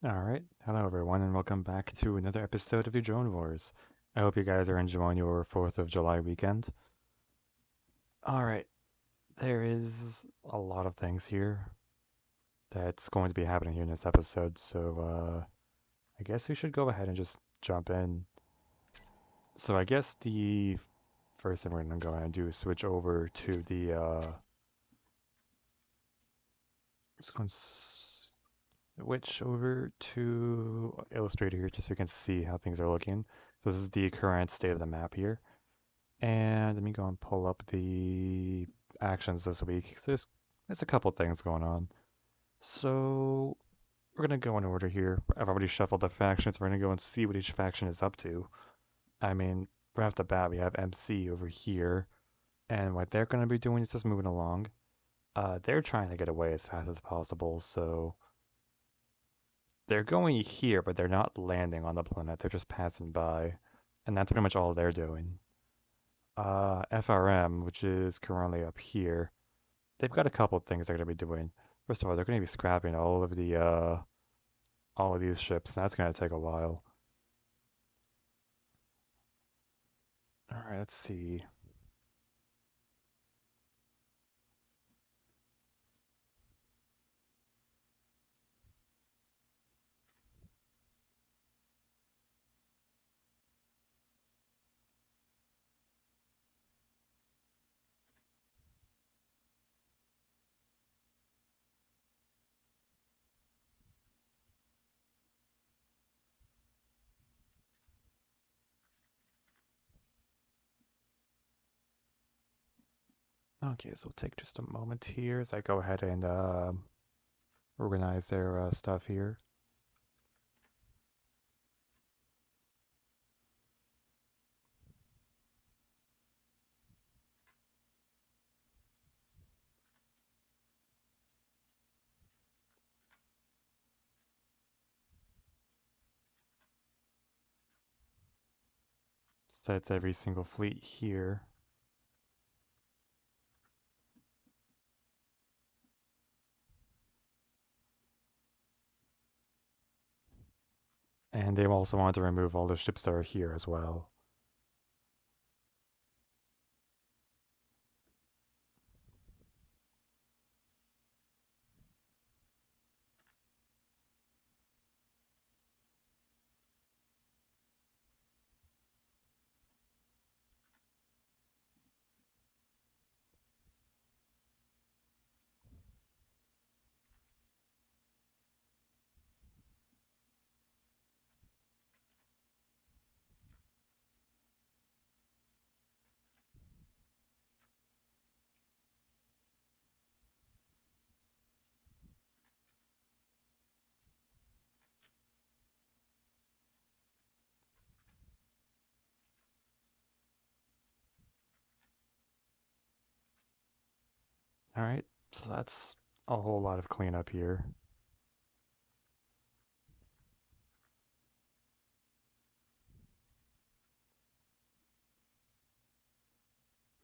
Alright, hello everyone, and welcome back to another episode of the Drone Wars. I hope you guys are enjoying your 4th of July weekend. Alright, there is a lot of things here that's going to be happening here in this episode, so I guess we should go ahead and just jump in. So I guess the first thing we're going to go ahead and do is switch over to just going to switch over to Illustrator here just so we can see how things are looking. So this is the current state of the map here. And let me go and pull up the actions this week. So there's a couple things going on. So we're gonna go in order here. I've already shuffled the factions. We're gonna go and see what each faction is up to. I mean, right off the bat, we have MC over here, and what they're gonna be doing is just moving along. They're trying to get away as fast as possible, so they're going here, but they're not landing on the planet. They're just passing by, and that's pretty much all they're doing. FRM, which is currently up here, they've got a couple of things they're going to be doing. First of all, they're going to be scrapping all of these ships, and that's going to take a while. All right, let's see. Okay, so we'll take just a moment here as I go ahead and organize their stuff here. Sets every single fleet here. And they also want to remove all the ships that are here as well. All right, so that's a whole lot of cleanup here.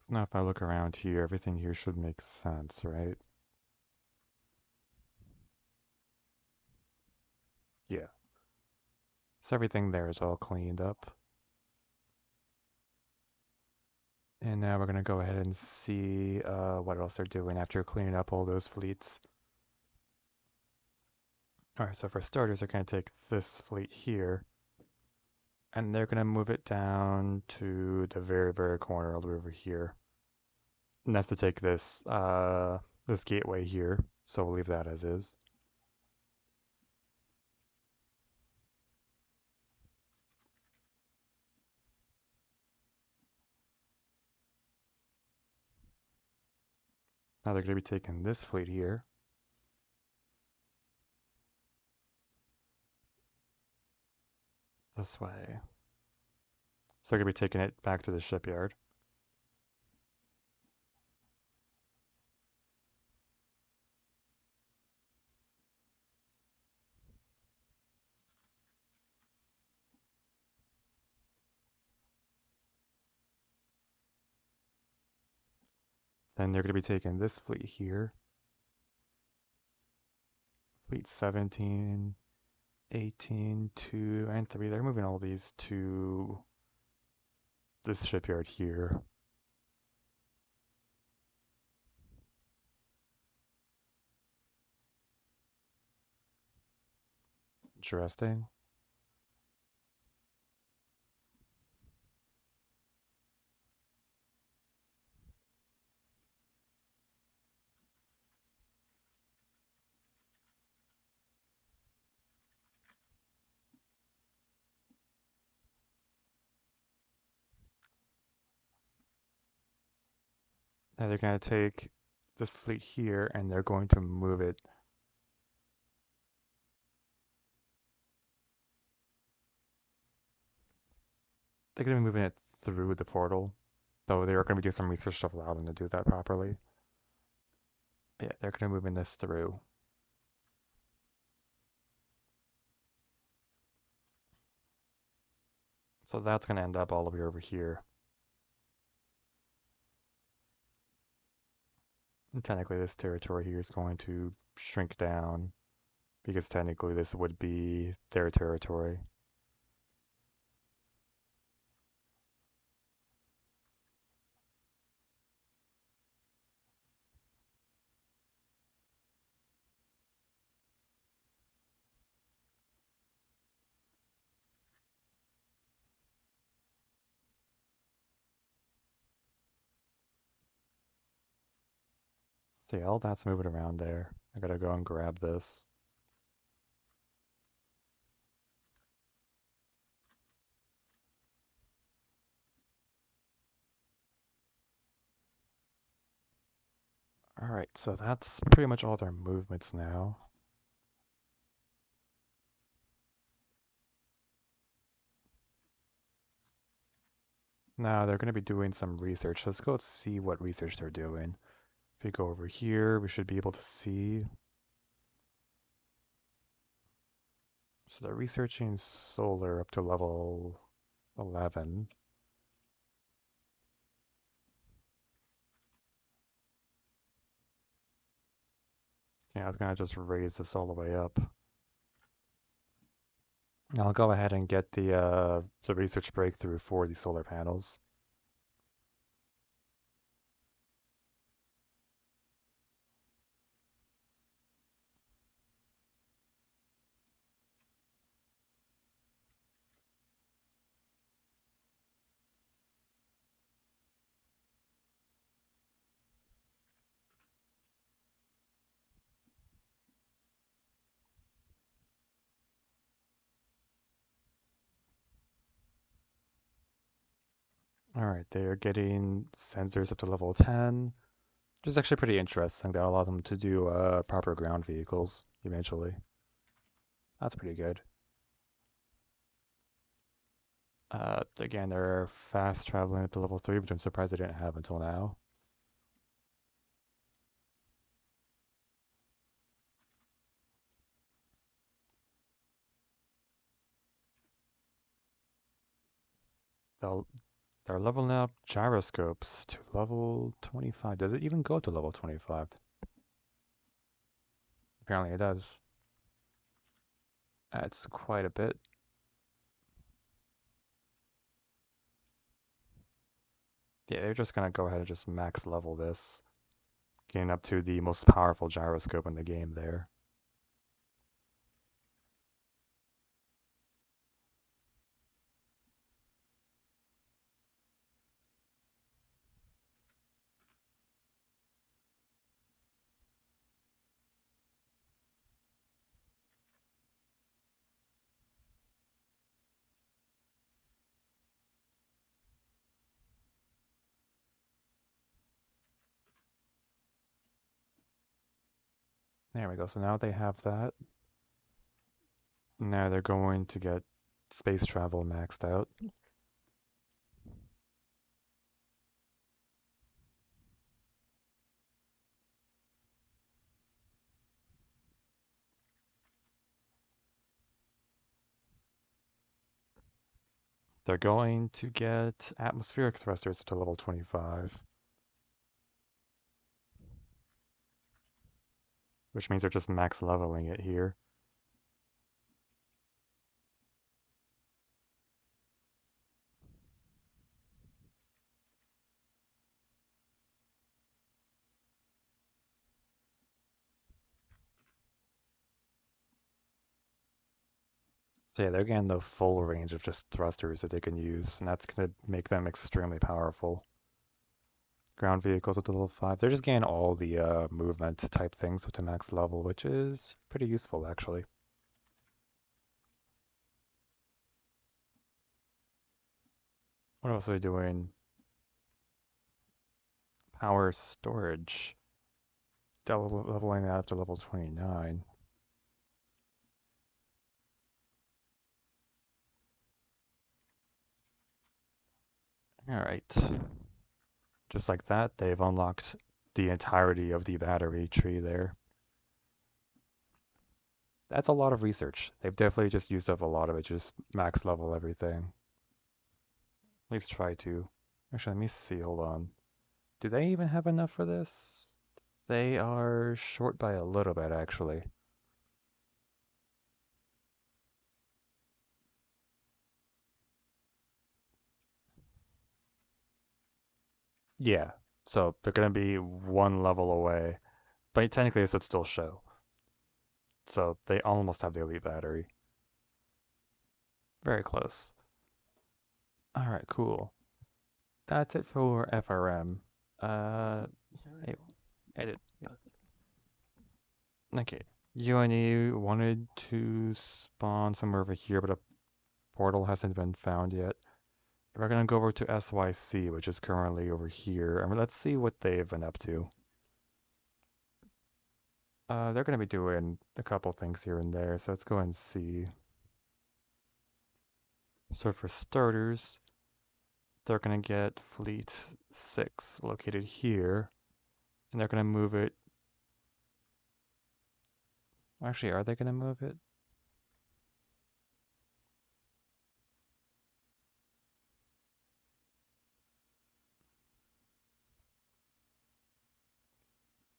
So now if I look around here, everything here should make sense, right? Yeah. So everything there is all cleaned up. And now we're going to go ahead and see what else they're doing after cleaning up all those fleets. Alright, so for starters, they're going to take this fleet here, and they're going to move it down to the very, very corner all the way over here. And that's to take this gateway here, so we'll leave that as is. Now they're going to be taking this fleet here. This way. So they're going to be taking it back to the shipyard. Then they're going to be taking this fleet here. Fleet 17. 18, 2, and 3. They're moving all these to this shipyard here. Interesting. Now they're going to take this fleet here and they're going to move it. They're going to be moving it through the portal, though they're going to be doing some research to allow them to do that properly. But yeah, they're going to be moving this through. So that's going to end up all the way over here. And technically this territory here is going to shrink down because technically this would be their territory. So yeah, all that's moving around there. I gotta go and grab this. Alright, so that's pretty much all their movements now. Now they're going to be doing some research. Let's go see what research they're doing. If we go over here, we should be able to see. So they're researching solar up to level 11. Yeah, I was going to just raise this all the way up. I'll go ahead and get the research breakthrough for the solar panels. Alright, they're getting sensors up to level 10, which is actually pretty interesting. That'll allow them to do proper ground vehicles eventually. That's pretty good. Again, they're fast traveling up to level 3, which I'm surprised they didn't have until now. They're leveling up gyroscopes to level 25. Does it even go to level 25? Apparently it does. That's quite a bit. Yeah, they're just gonna go ahead and just max level this, getting up to the most powerful gyroscope in the game there. There we go. So now they have that. Now they're going to get space travel maxed out. They're going to get atmospheric thrusters to level 25, which means they're just max leveling it here. So yeah, they're getting the full range of just thrusters that they can use, and that's gonna make them extremely powerful. Ground vehicles up to level 5. They're just getting all the movement type things up to max level, which is pretty useful actually. What else are we doing? Power storage. Leveling that up to level 29. Alright. Just like that, they've unlocked the entirety of the battery tree there. That's a lot of research. They've definitely just used up a lot of it, just max level everything. At least try to. Actually, let me see, hold on. Do they even have enough for this? They are short by a little bit, actually. Yeah, so they're going to be one level away, but technically this would still show. So they almost have the elite battery. Very close. Alright, cool. That's it for FRM. Uh, hey, edit. Okay. UNE wanted to spawn somewhere over here, but a portal hasn't been found yet. We're gonna go over to SYC, which is currently over here, and let's see what they've been up to. They're gonna be doing a couple things here and there, so let's go and see. So for starters, they're gonna get Fleet 6 located here, and they're gonna move it. Actually, are they gonna move it?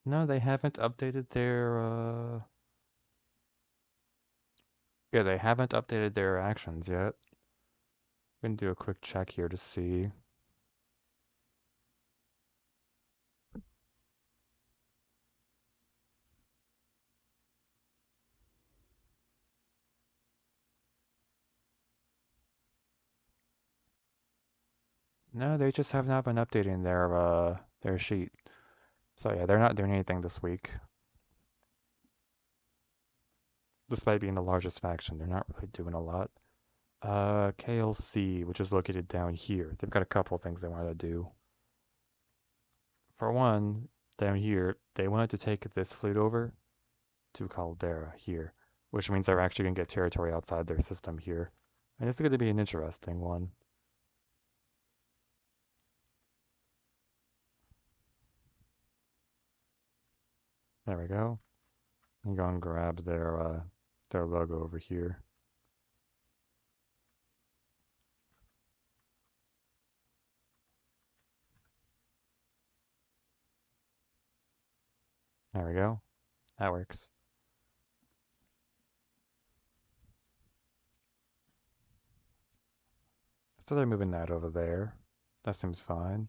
No, they haven't updated their, yeah, they haven't updated their actions yet. I'm gonna do a quick check here to see. No, they just have not been updating their sheet. So yeah, they're not doing anything this week. Despite being the largest faction, they're not really doing a lot. KLC, which is located down here. They've got a couple of things they want to do. For one, down here, they wanted to take this fleet over to Caldera here, which means they're actually going to get territory outside their system here. And it's going to be an interesting one. There we go. I'm going to grab their logo over here. There we go. That works. So they're moving that over there. That seems fine.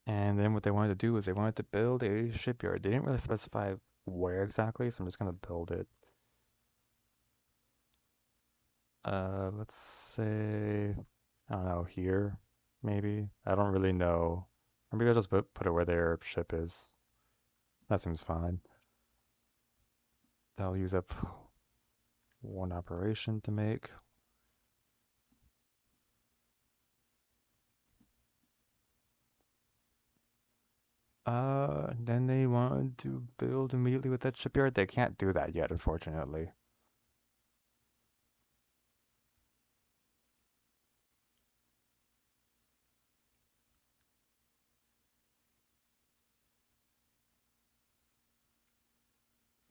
And then what they wanted to do is they wanted to build a shipyard. They didn't really specify where exactly, so I'm just gonna build it. Let's say, I don't know, here, maybe. I don't really know. Or maybe I'll just put it where their ship is. That seems fine. That'll use up one operation to make. Then they wanted to build immediately with that shipyard. They can't do that yet, unfortunately.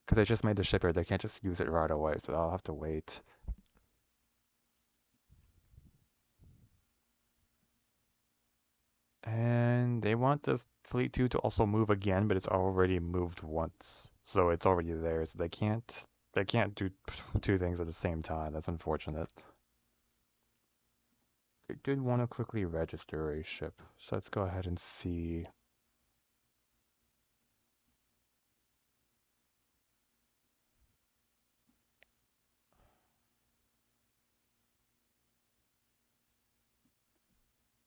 Because they just made the shipyard, they can't just use it right away, so I'll have to wait. And they want this Fleet 2 to also move again, but it's already moved once. So it's already there, so they can't do two things at the same time. That's unfortunate. They did want to quickly register a ship, so let's go ahead and see.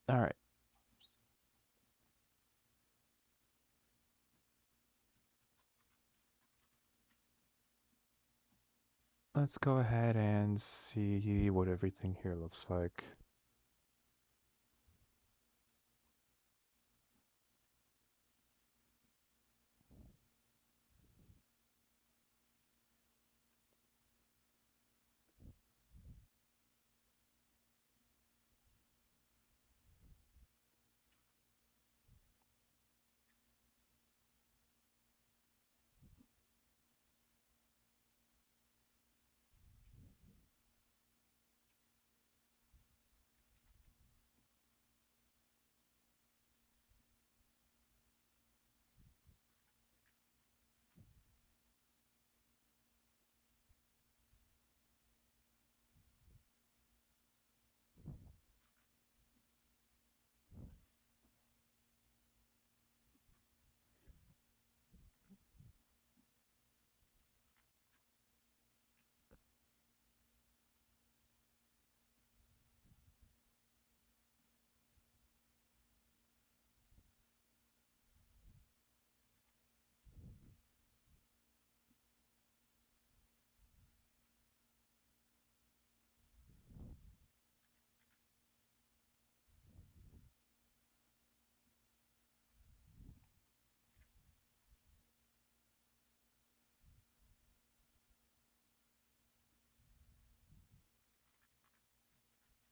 All right, let's go ahead and see what everything here looks like.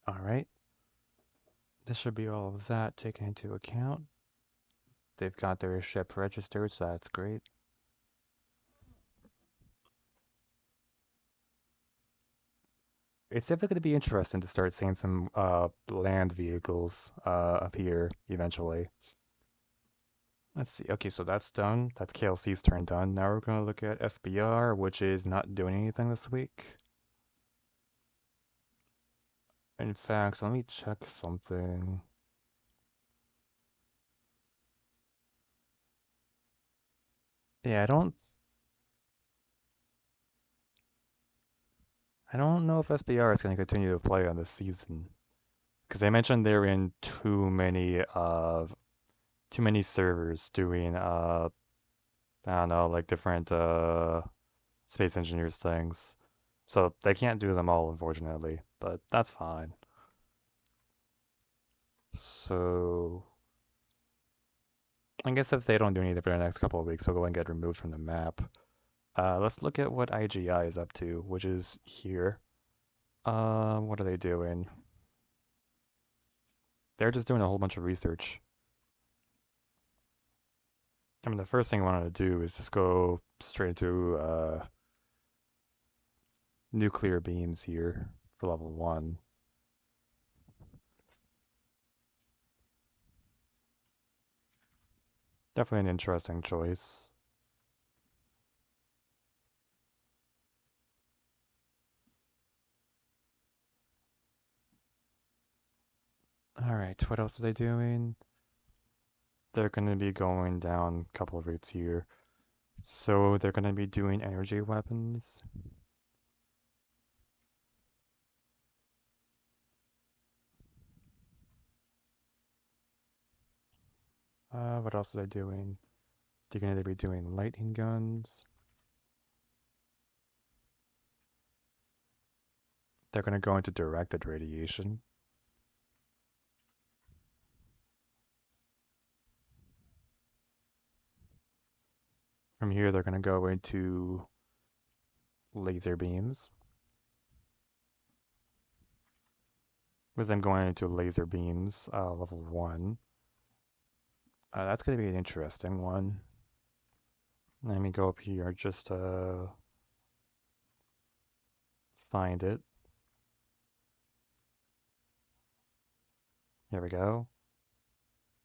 All right, this should be all of that taken into account. They've got their ship registered, so that's great. It's definitely going to be interesting to start seeing some land vehicles appear eventually. Let's see. Okay, so that's done. That's KLC's turn done. Now we're going to look at SBR, which is not doing anything this week. In fact, let me check something. Yeah, I don't know if SBR is going to continue to play on this season because they mentioned they're in too many servers doing I don't know, like different space engineers things. So they can't do them all, unfortunately, but that's fine. So I guess if they don't do anything for the next couple of weeks, they'll go and get removed from the map. Let's look at what IGI is up to, which is here. What are they doing? They're just doing a whole bunch of research. I mean, the first thing I wanted to do is just go straight into nuclear beams here for level 1. Definitely an interesting choice. Alright, what else are they doing? They're going to be going down a couple of routes here. So they're going to be doing energy weapons. What else are they doing? They're going to be doing lightning guns. They're going to go into directed radiation. From here, they're going to go into laser beams. With them going into laser beams, level 1. That's going to be an interesting one. Let me go up here just to find it. Here we go.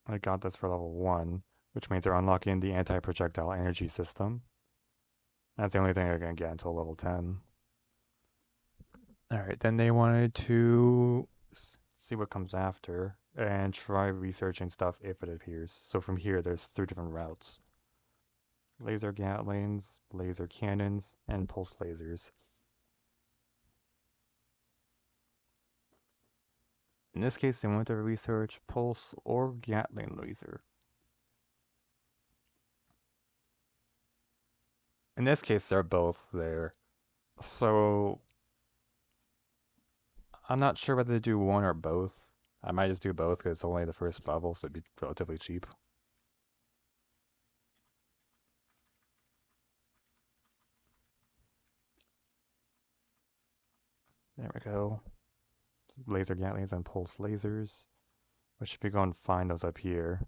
I got this for level 1, which means they're unlocking the anti-projectile energy system. That's the only thing they're going to get until level 10. Alright, then they wanted to see what comes after and try researching stuff if it appears. So from here, there's 3 different routes. Laser gatlings, laser cannons, and pulse lasers. In this case, they want to research pulse or gatling laser. In this case, they're both there. So I'm not sure whether to do one or both. I might just do both because it's only the first level, so it'd be relatively cheap. There we go. Laser gatlings and pulse lasers. Which if you go and find those up here.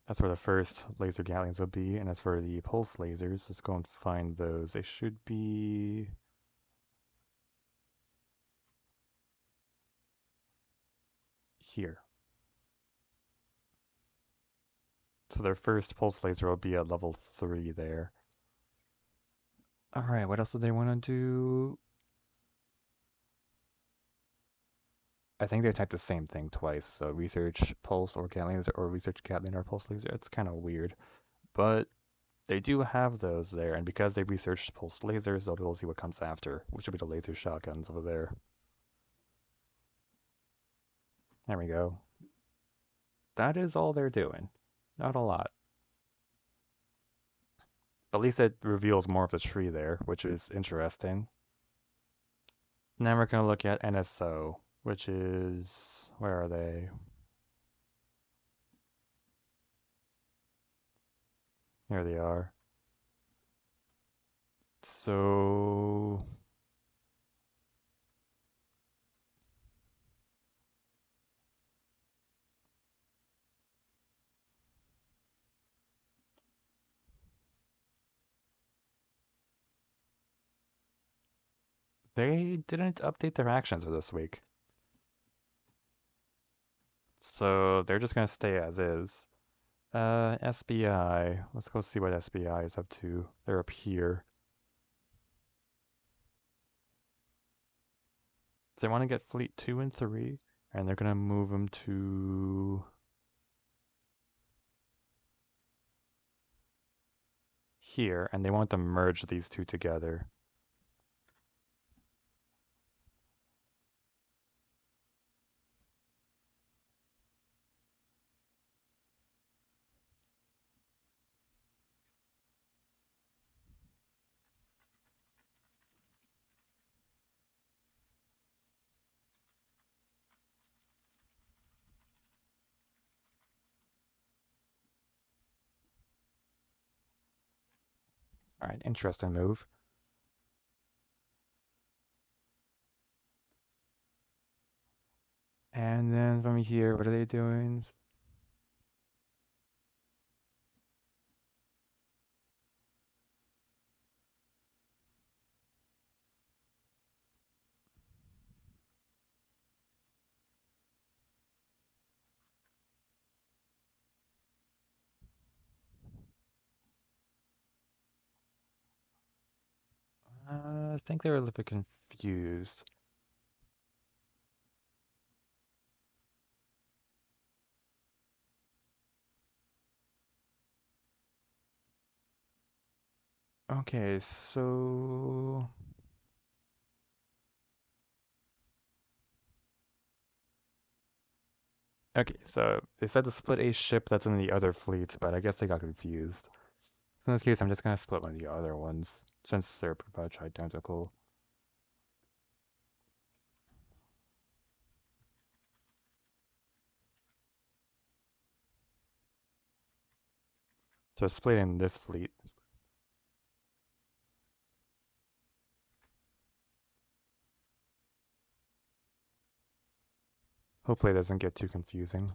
That's where the first laser gatlings will be, and as for the pulse lasers, let's go and find those. They should be here. So their first pulse laser will be at level 3 there. Alright, what else do they want to do? I think they typed the same thing twice, so research pulse or gatling laser or research gatling or pulse laser. It's kind of weird, but they do have those there, and because they researched pulse lasers, they'll be able to see what comes after, which will be the laser shotguns over there. There we go. That is all they're doing. Not a lot. But at least it reveals more of the tree there, which is interesting. Now we're going to look at NSO, which is... where are they? Here they are. So... they didn't update their actions for this week. So they're just going to stay as is. SBI. Let's go see what SBI is up to. They're up here. So they want to get Fleet 2 and 3, and they're going to move them to here, and they want to merge these two together. Alright, interesting move. And then from here, what are they doing? I think they were a little bit confused. Okay, so... okay, so they said to split a ship that's in the other fleet, but I guess they got confused. So in this case, I'm just gonna split one of the other ones, since they're pretty much identical. So splitting this fleet. Hopefully it doesn't get too confusing.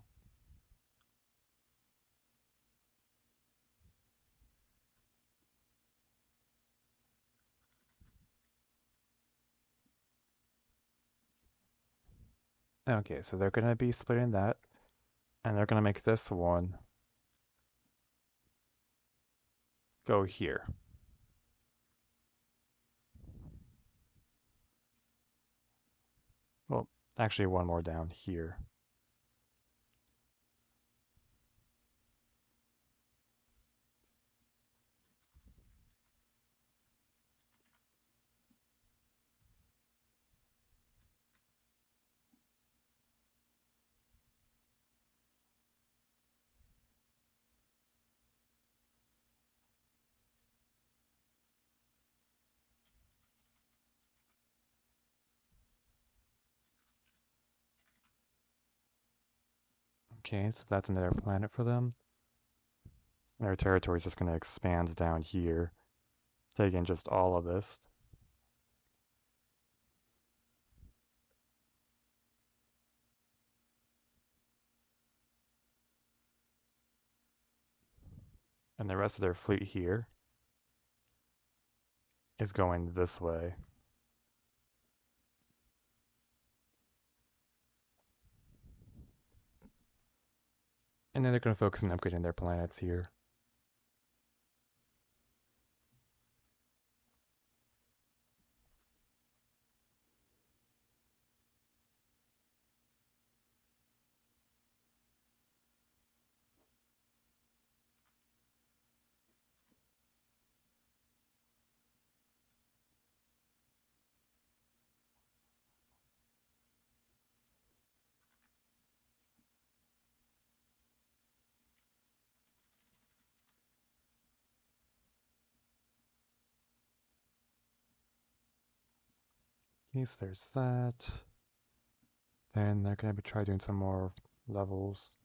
Okay, so they're going to be splitting that, and they're going to make this one go here. Well, actually one more down here. Okay, so that's another planet for them. Their territory is just going to expand down here, taking just all of this. And the rest of their fleet here is going this way. And then they're going to focus on upgrading their planets here. Okay, so there's that. Then they're going to try doing some more levels.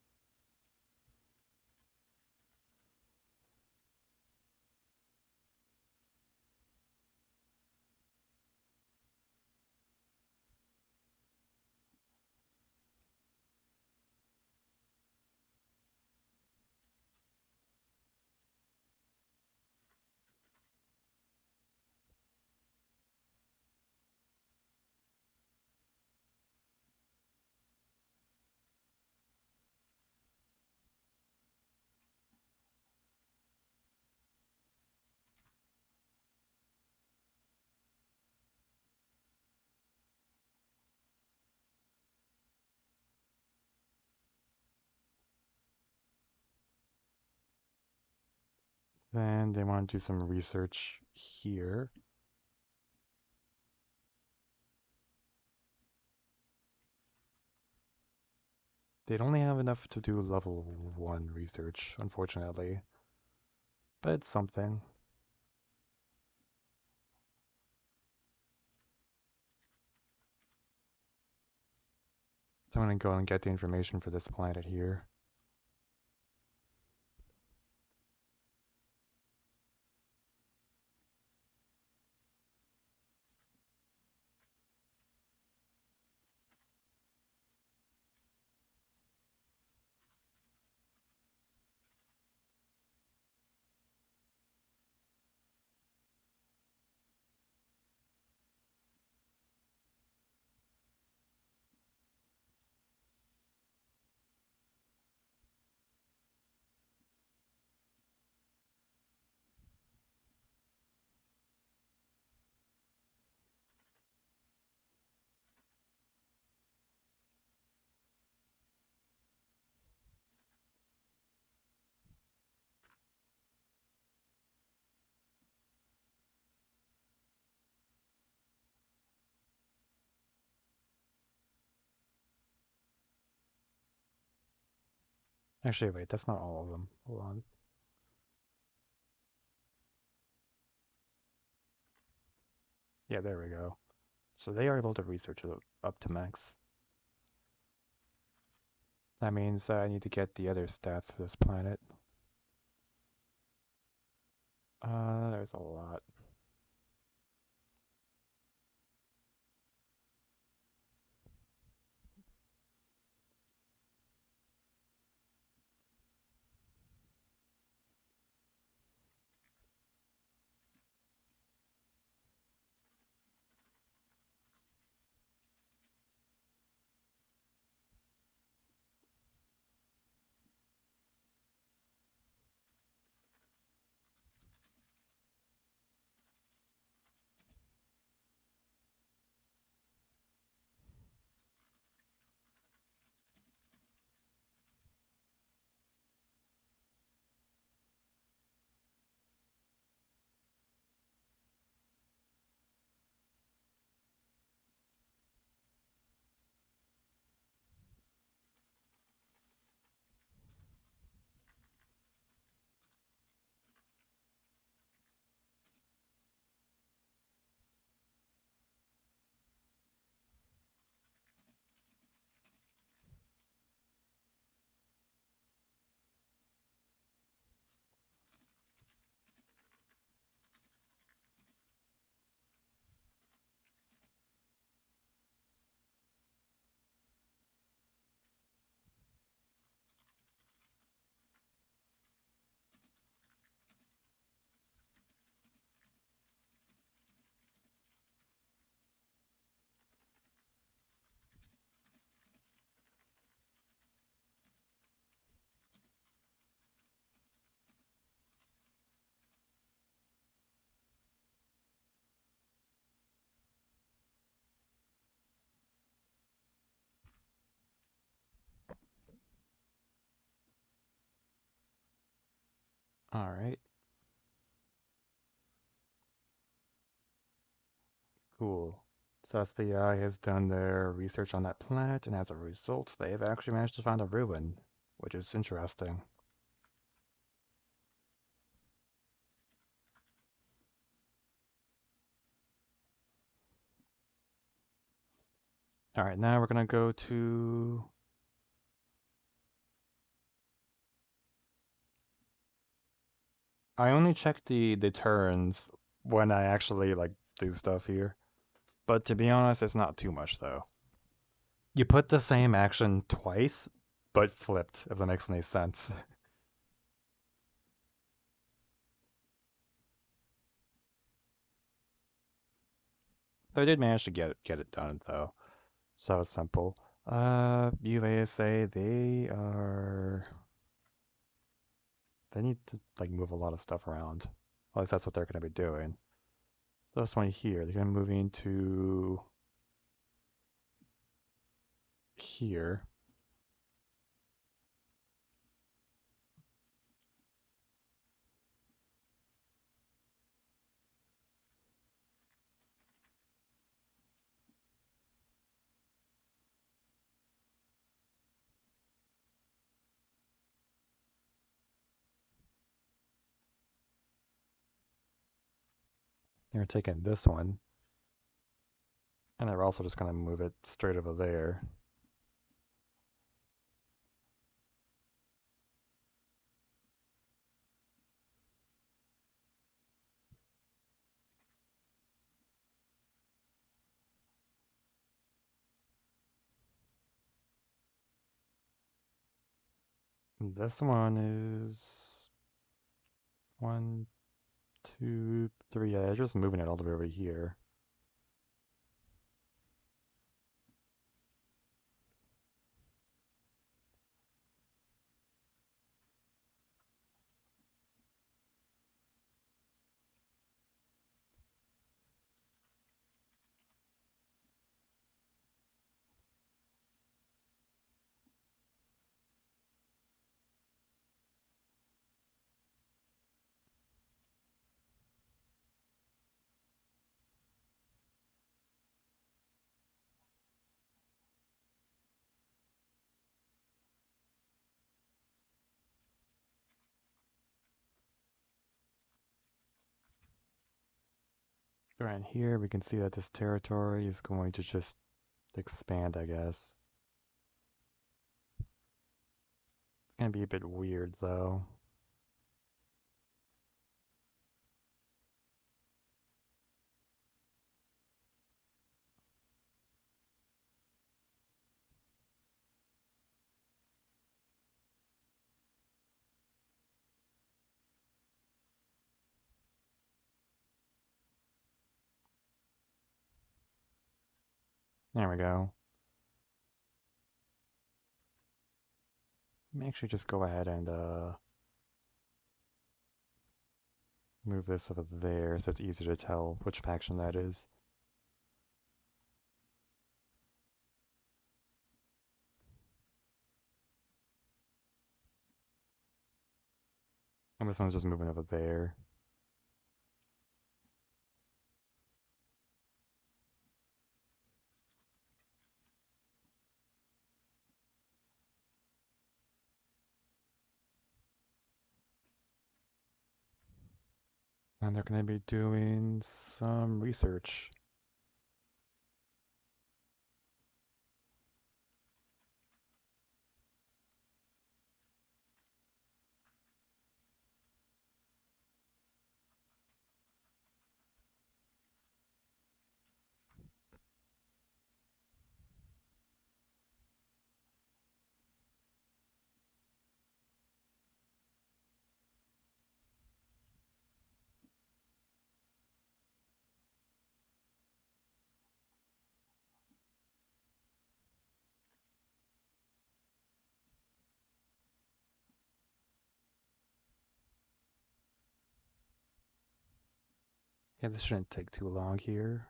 Then they want to do some research here. They'd only have enough to do level 1 research, unfortunately. But it's something. So I'm going to go and get the information for this planet here. Actually, wait, that's not all of them. Hold on. Yeah, there we go. So they are able to research it up to max. That means I need to get the other stats for this planet. There's a lot. All right, cool. So SBI has done their research on that planet, and as a result, they've actually managed to find a ruin, which is interesting. All right, now we're gonna go to. I only check the turns when I actually like do stuff here, but to be honest, it's not too much though. You put the same action twice, but flipped, if that makes any sense. But I did manage to get it done though, so it's simple. UASA, they need to like move a lot of stuff around. At least that's what they're gonna be doing. So this one here, they're gonna move into here. They're taking this one, and they're also just gonna move it straight over there. This one is one, two, three. Yeah, just moving it all the way over here. Around here, we can see that this territory is going to just expand, I guess. It's gonna be a bit weird, though. There we go. Let me actually just go ahead and move this over there so it's easier to tell which faction that is. And this one's just moving over there. And they're going to be doing some research. Yeah, this shouldn't take too long here.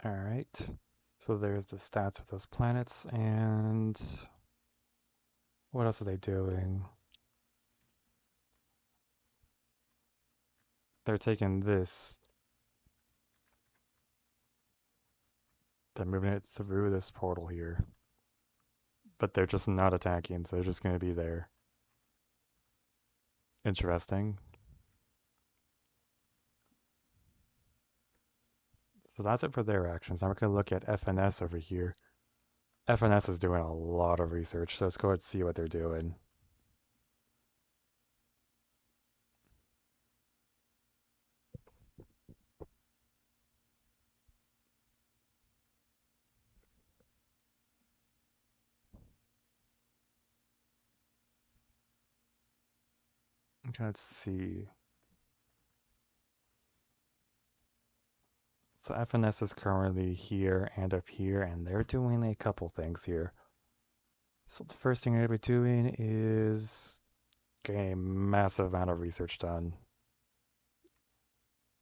Alright. So there's the stats of those planets, and what else are they doing? They're taking this, they're moving it through this portal here. But they're just not attacking, so they're just going to be there. Interesting. So that's it for their actions. Now we're going to look at FNS over here. FNS is doing a lot of research, so let's go ahead and see what they're doing. Okay, let's see. So FNS is currently here and up here, and they're doing a couple things here. So the first thing they're going to be doing is getting a massive amount of research done.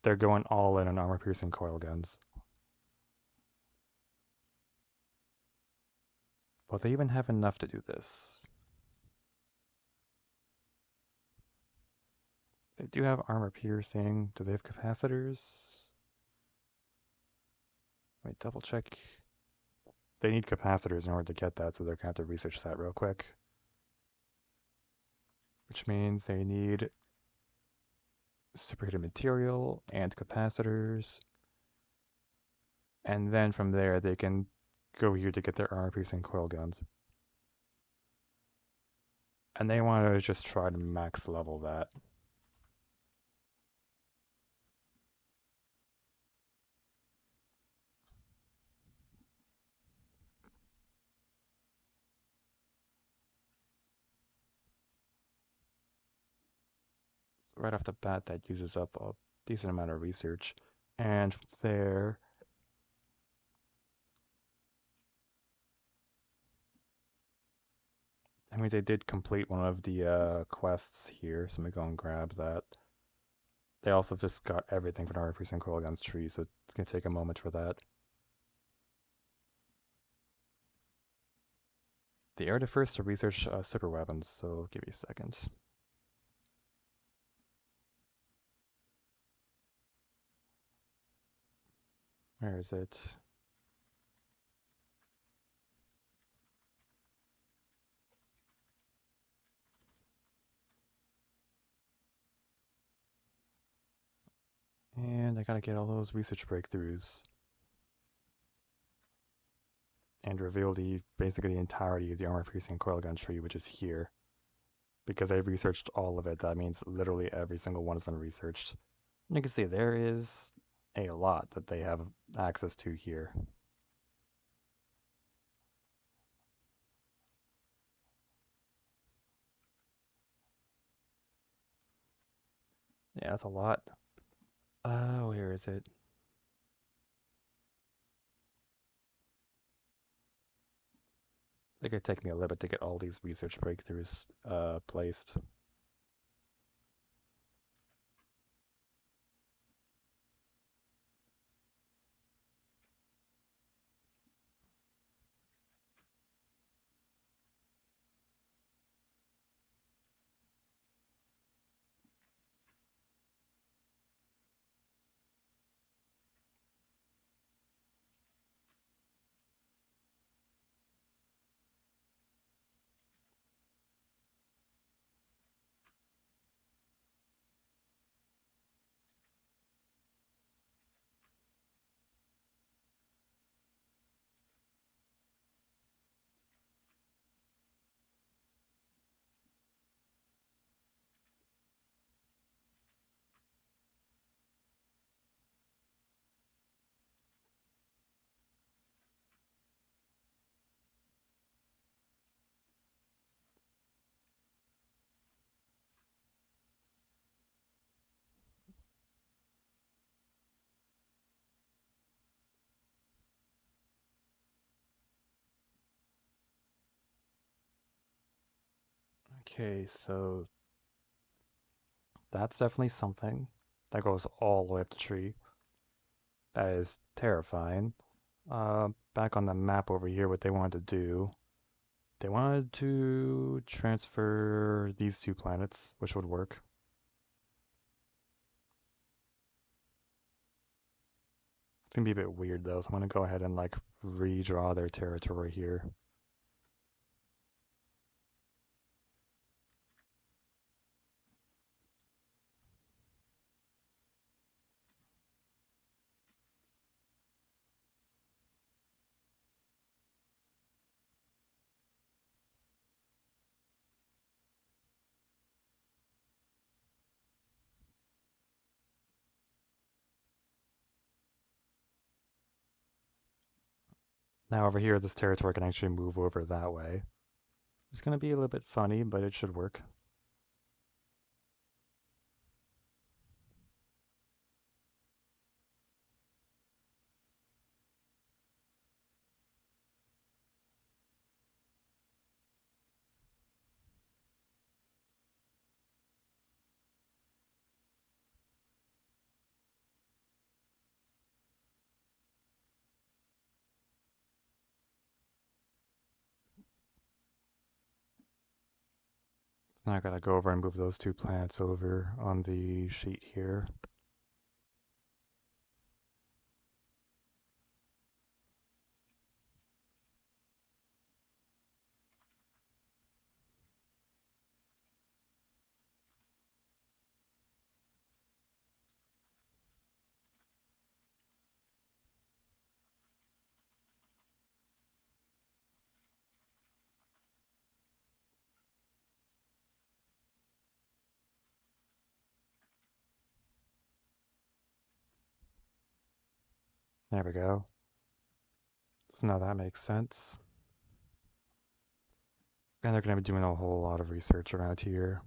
They're going all in on armor-piercing coil guns. But they even have enough to do this. They do have armor piercing. Do they have capacitors? Wait, double check. They need capacitors in order to get that, so they're gonna have to research that real quick. Which means they need superheated material and capacitors. And then from there, they can go here to get their armor piercing coil guns. And they want to just try to max level that. So right off the bat, that uses up a decent amount of research. And from there, that means they did complete one of the quests here, so let me go and grab that. They also just got everything from our Precinct Coil Guns tree, so it's going to take a moment for that. They are the first to research super weapons, so I'll give you a second. Where is it? And I gotta get all those research breakthroughs. And reveal basically the entirety of the armor piercing coil gun tree, which is here. Because I've researched all of it, that means literally every single one has been researched. And you can see there is a lot that they have access to here. Yeah, that's a lot. Where is it? It could take me a little bit to get all these research breakthroughs placed. Okay, so that's definitely something that goes all the way up the tree. That is terrifying. Back on the map over here, what they wanted to do, they wanted to transfer these two planets, which would work. It's gonna be a bit weird though, so I'm gonna go ahead and like redraw their territory here. Now over here, this territory can actually move over that way. It's gonna be a little bit funny, but it should work. So now I gotta go over and move those two planets over on the sheet here. There we go. So now that makes sense. And they're gonna be doing a whole lot of research around here.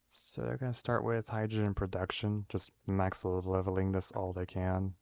So they're gonna start with hydrogen production, just max leveling this all they can.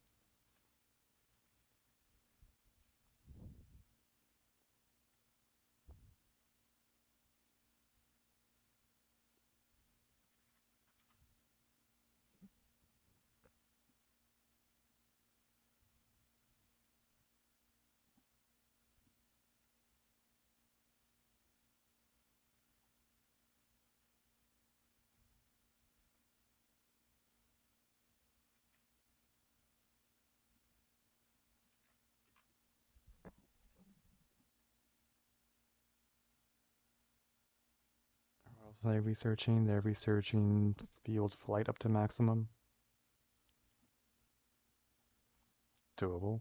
They're researching field flight up to maximum. Doable.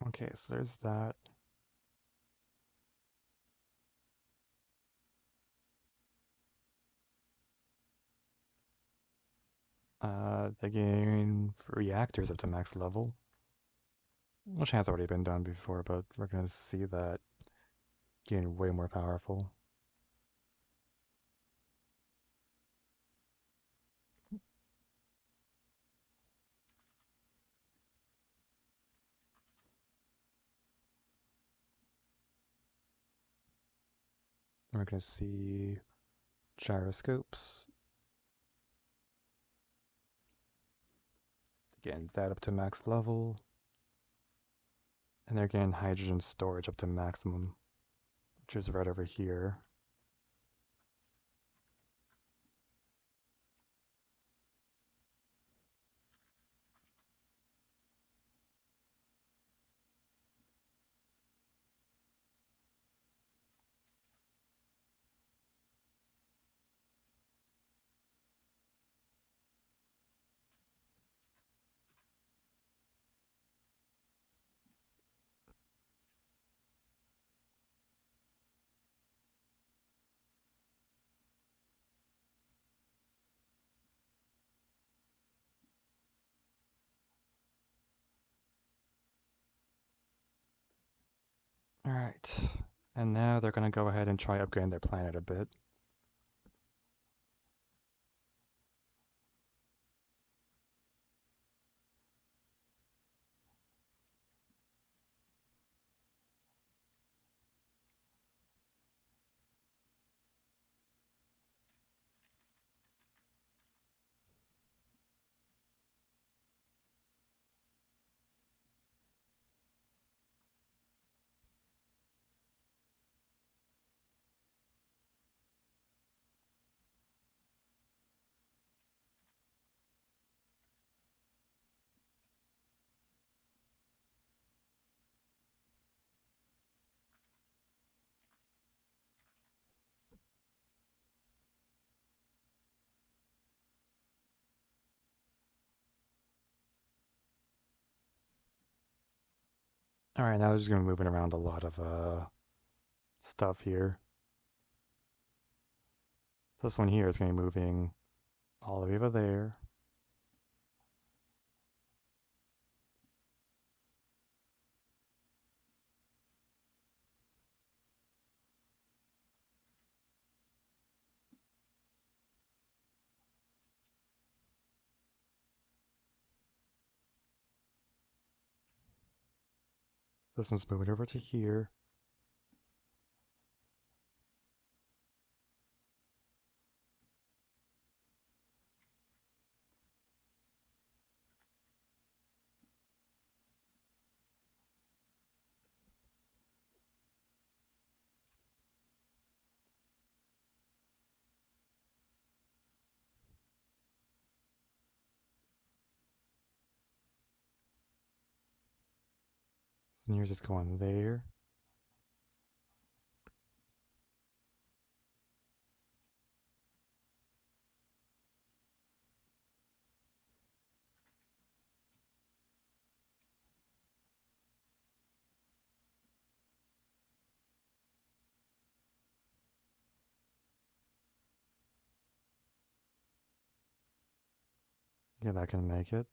Okay, so there's that. They're getting reactors up to max level, which has already been done before, but we're gonna see that getting way more powerful. We're gonna see gyroscopes, getting that up to max level, and they're getting hydrogen storage up to maximum, which is right over here. Alright, and now they're gonna go ahead and try upgrading their planet a bit. Alright, now they're just gonna be moving around a lot of stuff here. This one here is gonna be moving all the way over there. This one's moving over to here. This one here's just going there. Yeah, that can make it.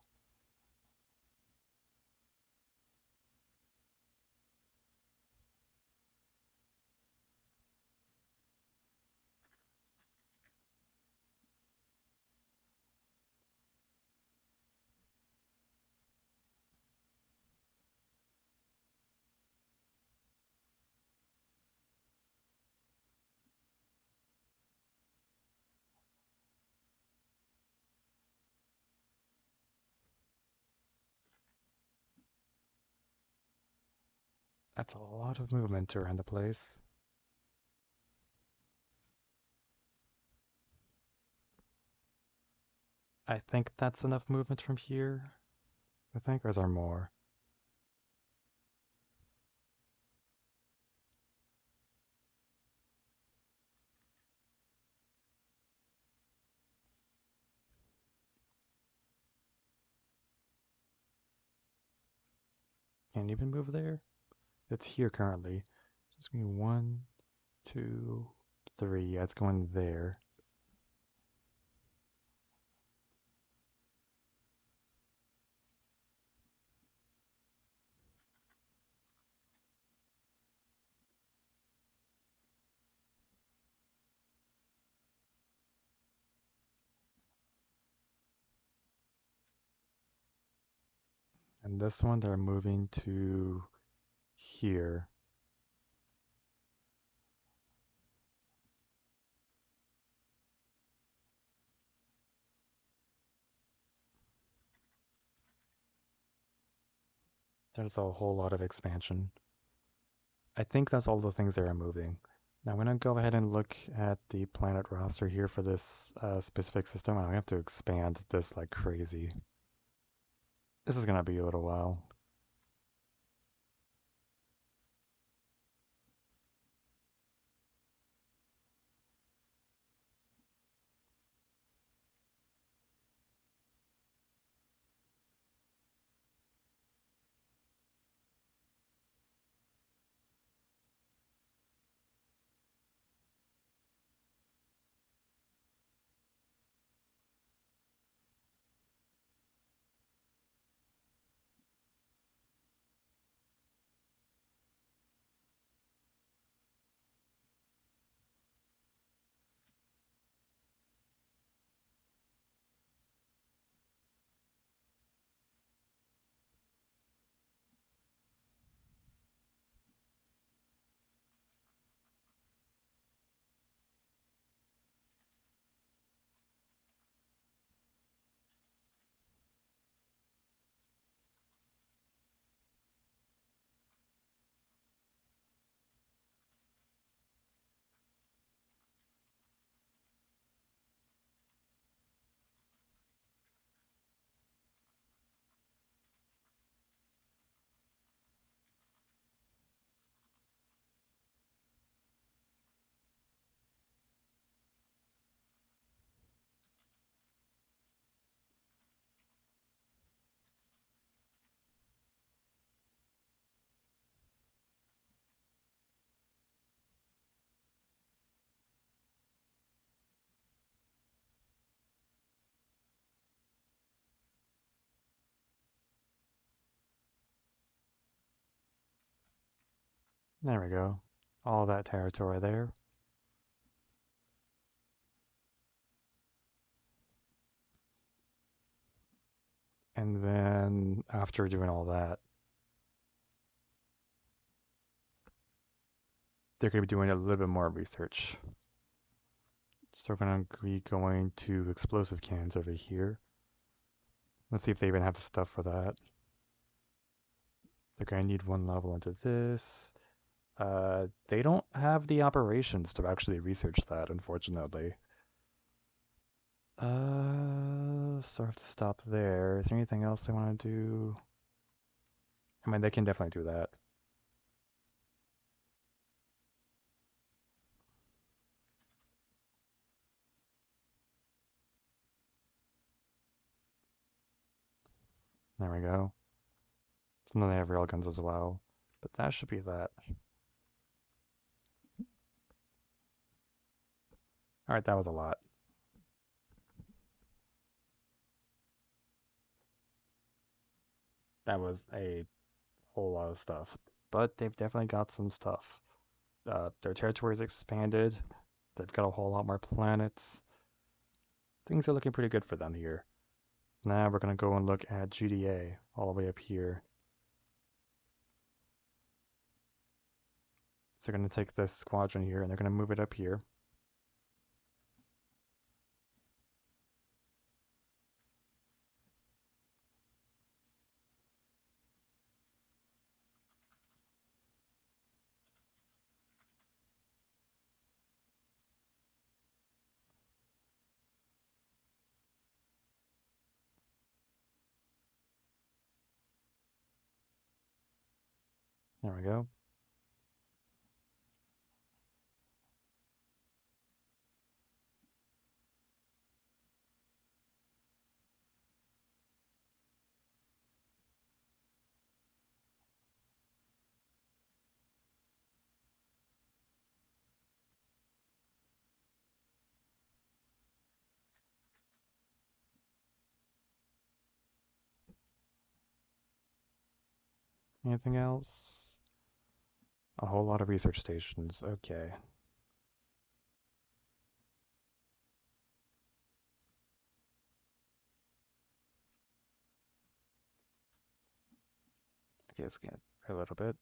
That's a lot of movement around the place. I think that's enough movement from here. I think, or is there more? Can't even move there? It's here currently. So it's gonna be 1, 2, 3. Yeah, it's going there. And this one, they're moving to here. There's a whole lot of expansion. I think that's all the things that are moving. Now I'm gonna go ahead and look at the planet roster here for this specific system. I have to expand this like crazy. This is gonna be a little while. There we go. All that territory there. And then after doing all that, they're going to be doing a little bit more research. So we're going to be going to explosive cannons over here. Let's see if they even have the stuff for that. They're going to need one level into this. They don't have the operations to actually research that, unfortunately. So I have to stop there. Is there anything else I want to do? I mean, they can definitely do that. There we go. So now they have railguns as well. But that should be that. Alright, that was a lot. That was a whole lot of stuff. But they've definitely got some stuff. Their territory is expanded. They've got a whole lot more planets. Things are looking pretty good for them here. Now we're going to go and look at GDA all the way up here. So they're going to take this squadron here and they're going to move it up here. There we go. Anything else? A whole lot of research stations. Okay. Okay, let's get a little bit.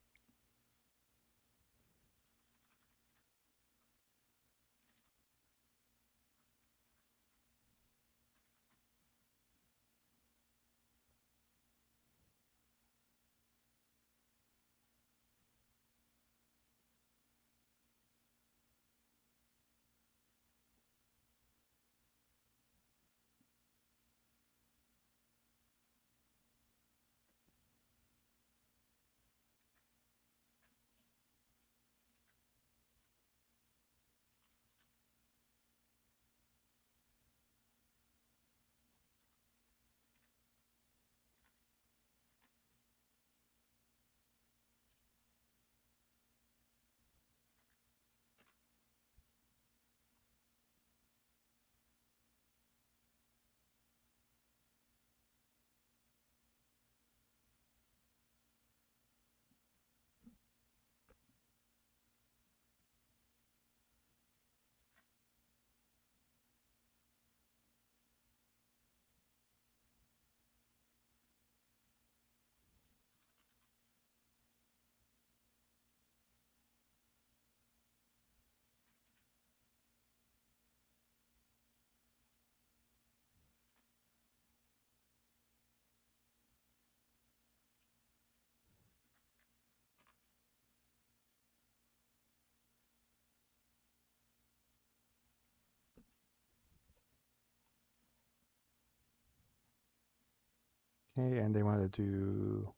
Okay, and they want to do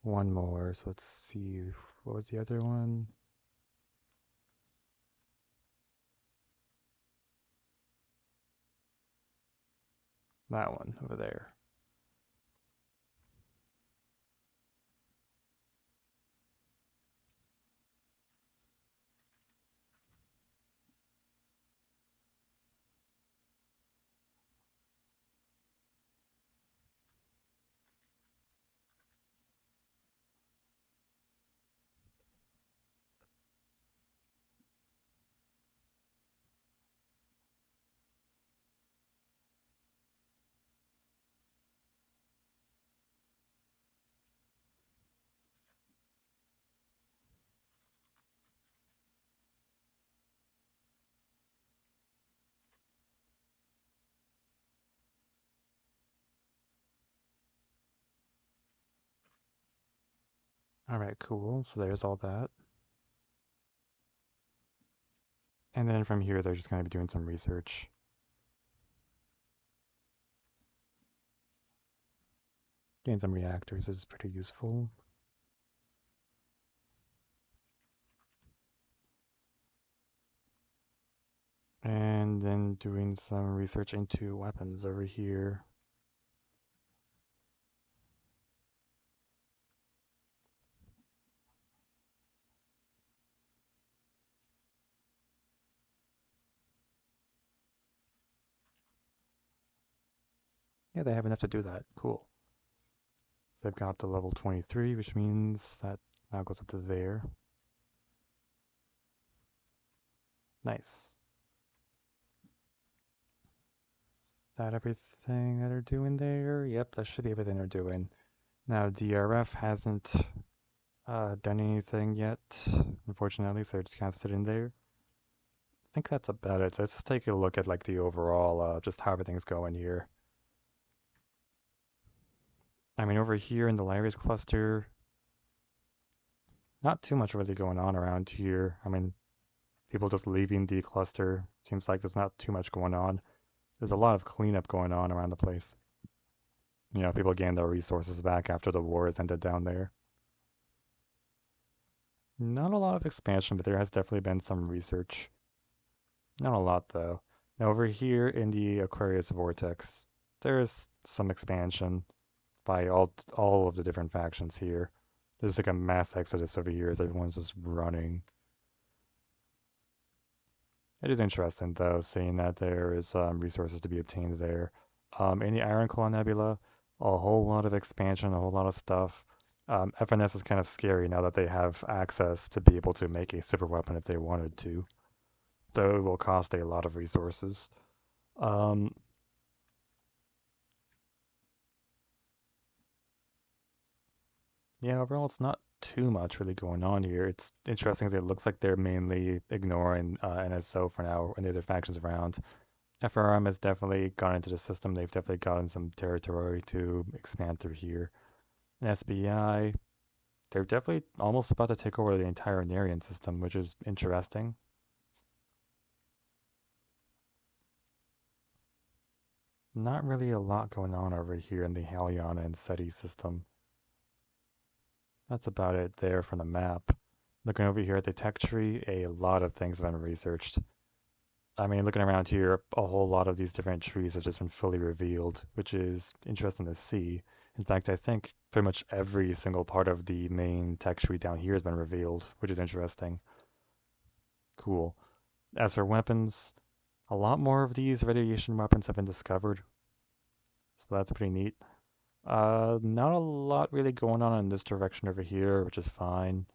one more. So let's see. What was the other one? That one over there. Alright, cool. So there's all that. And then from here, they're just going to be doing some research. Getting some reactors is pretty useful. And then doing some research into weapons over here. Yeah, they have enough to do that. Cool. So they've got up to level 23, which means that now goes up to there. Nice. Is that everything that they're doing there? Yep, that should be everything they're doing. Now, DRF hasn't done anything yet, unfortunately, so they're just kind of sitting there. I think that's about it. So let's just take a look at like the overall, just how everything's going here. I mean, over here in the Lyris cluster, not too much really going on around here. I mean, people just leaving the cluster. Seems like there's not too much going on. There's a lot of cleanup going on around the place. You know, people getting their resources back after the war has ended down there. Not a lot of expansion, but there has definitely been some research. Not a lot, though. Now, over here in the Aquarius Vortex, there's some expansion by all of the different factions here. There's like a mass exodus over here as everyone's just running. It is interesting, though, seeing that there is resources to be obtained there. In the Iron Claw Nebula, a whole lot of expansion, a whole lot of stuff. FNS is kind of scary now that they have access to be able to make a super weapon if they wanted to, though it will cost a lot of resources. Um, yeah, overall, it's not too much really going on here. It's interesting as it looks like they're mainly ignoring NSO for now and the other factions around. FRM has definitely gone into the system. They've definitely gotten some territory to expand through here. And SBI, they're definitely almost about to take over the entire Nerian system, which is interesting. Not really a lot going on over here in the Halion and SETI system. That's about it there from the map. Looking over here at the tech tree, a lot of things have been researched. I mean, looking around here, a whole lot of these different trees have just been fully revealed, which is interesting to see. In fact, I think pretty much every single part of the main tech tree down here has been revealed, which is interesting. Cool. As for weapons, a lot more of these radiation weapons have been discovered, so that's pretty neat. Not a lot really going on in this direction over here, which is fine.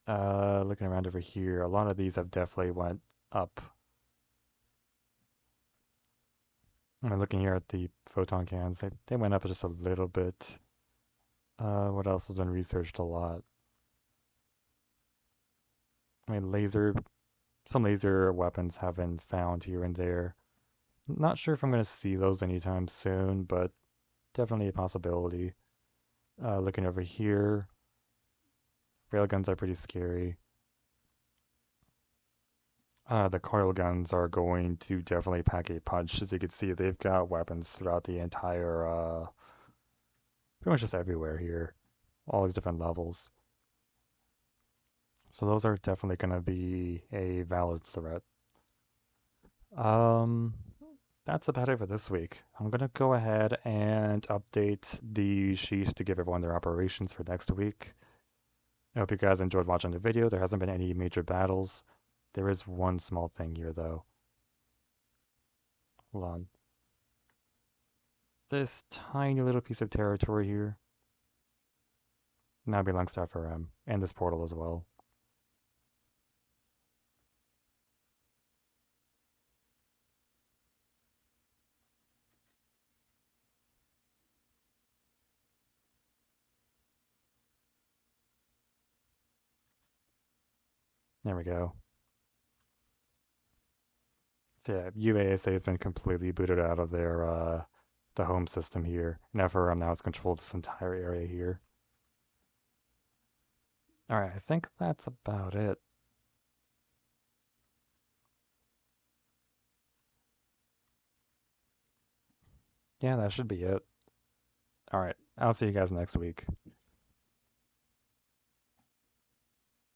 Looking around over here, a lot of these have definitely went up. I'm looking here at the photon cannons. They went up just a little bit. What else has been researched a lot? I mean, some laser weapons have been found here and there. Not sure if I'm going to see those anytime soon, but definitely a possibility. Looking over here, railguns are pretty scary. The coil guns are going to definitely pack a punch. As you can see, they've got weapons throughout the entire, pretty much just everywhere here. All these different levels. So those are definitely going to be a valid threat. Um, that's about it for this week. I'm going to go ahead and update the sheets to give everyone their operations for next week. I hope you guys enjoyed watching the video. There hasn't been any major battles. There is one small thing here, though. Hold on. This tiny little piece of territory here now belongs to FRM, and this portal as well. There we go. So yeah, UASA has been completely booted out of their the home system here, and FRM now has controlled this entire area here. Alright, I think that's about it. Yeah, that should be it. Alright, I'll see you guys next week.